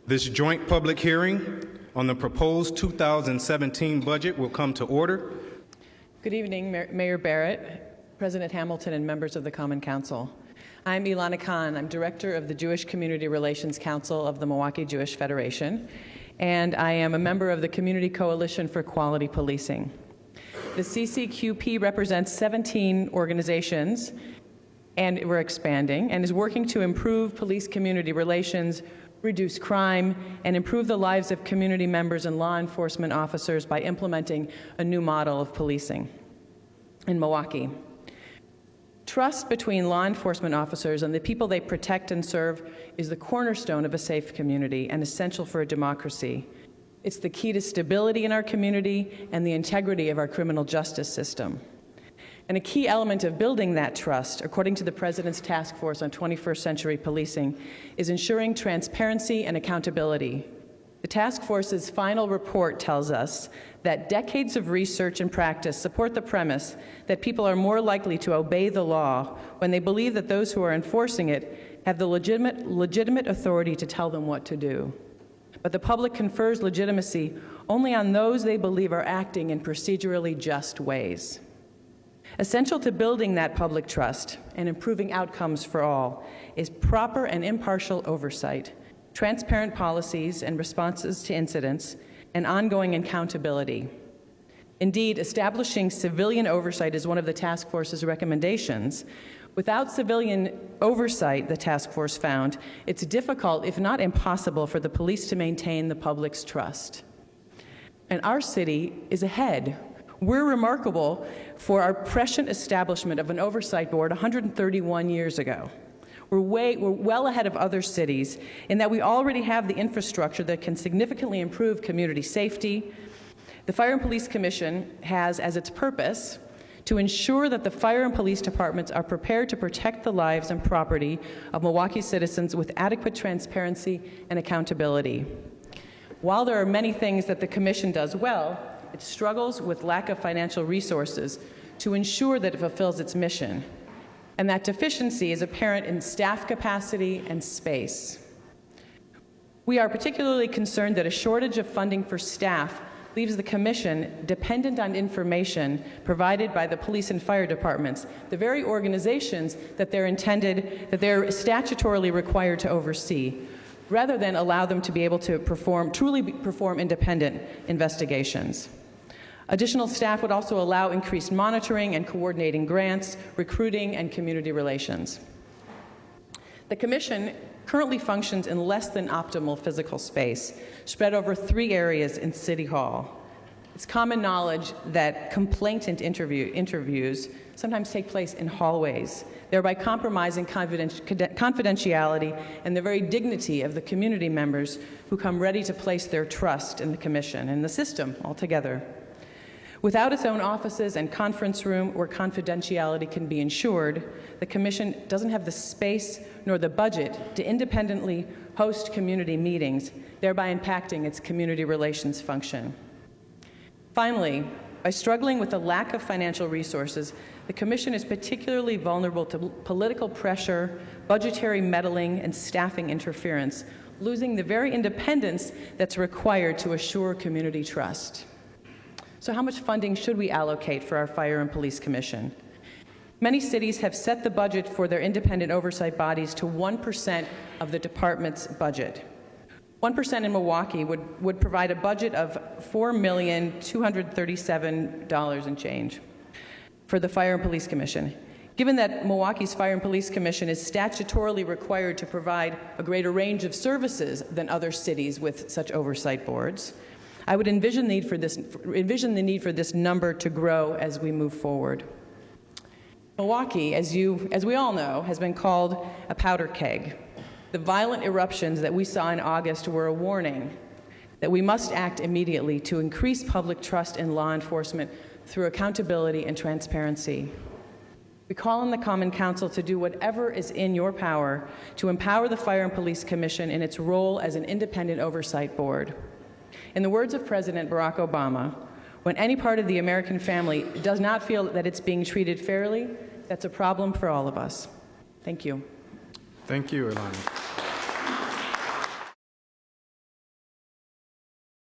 This joint public hearing on the proposed 2017 budget will come to order. Good evening, Mayor Barrett, President Hamilton, and members of the Common Council. I'm Elana Kahn. I'm Director of the Jewish Community Relations Council of the Milwaukee Jewish Federation, and I am a member of the Community Coalition for Quality Policing. The CC4QP represents 17 organizations, and we're expanding, and is working to improve police-community relations, reduce crime, and improve the lives of community members and law enforcement officers by implementing a new model of policing in Milwaukee. Trust between law enforcement officers and the people they protect and serve is the cornerstone of a safe community and essential for a democracy. It's the key to stability in our community and the integrity of our criminal justice system. And a key element of building that trust, according to the President's Task Force on 21st Century Policing, is ensuring transparency and accountability. The task force's final report tells us that decades of research and practice support the premise that people are more likely to obey the law when they believe that those who are enforcing it have the legitimate authority to tell them what to do. But the public confers legitimacy only on those they believe are acting in procedurally just ways. Essential to building that public trust and improving outcomes for all is proper and impartial oversight, transparent policies and responses to incidents, and ongoing accountability. Indeed, establishing civilian oversight is one of the task force's recommendations. Without civilian oversight, the task force found, it's difficult, if not impossible, for the police to maintain the public's trust. And our city is ahead. We're remarkable for our prescient establishment of an oversight board 131 years ago. We're well ahead of other cities in that we already have the infrastructure that can significantly improve community safety. The Fire and Police Commission has as its purpose to ensure that the fire and police departments are prepared to protect the lives and property of Milwaukee citizens with adequate transparency and accountability. While there are many things that the Commission does well, it struggles with lack of financial resources to ensure that it fulfills its mission. And that deficiency is apparent in staff capacity and space. We are particularly concerned that a shortage of funding for staff leaves the Commission dependent on information provided by the police and fire departments, the very organizations that they're statutorily required to oversee, rather than allow them to be able to truly perform independent investigations. Additional staff would also allow increased monitoring and coordinating grants, recruiting, and community relations. The Commission currently functions in less than optimal physical space, spread over 3 areas in City Hall. It's common knowledge that complainant interviews sometimes take place in hallways, thereby compromising confidentiality and the very dignity of the community members who come ready to place their trust in the Commission and the system altogether. Without its own offices and conference room where confidentiality can be ensured, the Commission doesn't have the space nor the budget to independently host community meetings, thereby impacting its community relations function. Finally, by struggling with the lack of financial resources, the Commission is particularly vulnerable to political pressure, budgetary meddling, and staffing interference, losing the very independence that's required to assure community trust. So how much funding should we allocate for our Fire and Police Commission? Many cities have set the budget for their independent oversight bodies to 1% of the department's budget. 1% in Milwaukee would provide a budget of $4,237 and change for the Fire and Police Commission. Given that Milwaukee's Fire and Police Commission is statutorily required to provide a greater range of services than other cities with such oversight boards, I would envision the need for this number to grow as we move forward. Milwaukee, as we all know, has been called a powder keg. The violent eruptions that we saw in August were a warning that we must act immediately to increase public trust in law enforcement through accountability and transparency. We call on the Common Council to do whatever is in your power to empower the Fire and Police Commission in its role as an independent oversight board. In the words of President Barack Obama, when any part of the American family does not feel that it's being treated fairly, that's a problem for all of us. Thank you. Thank you, Elana.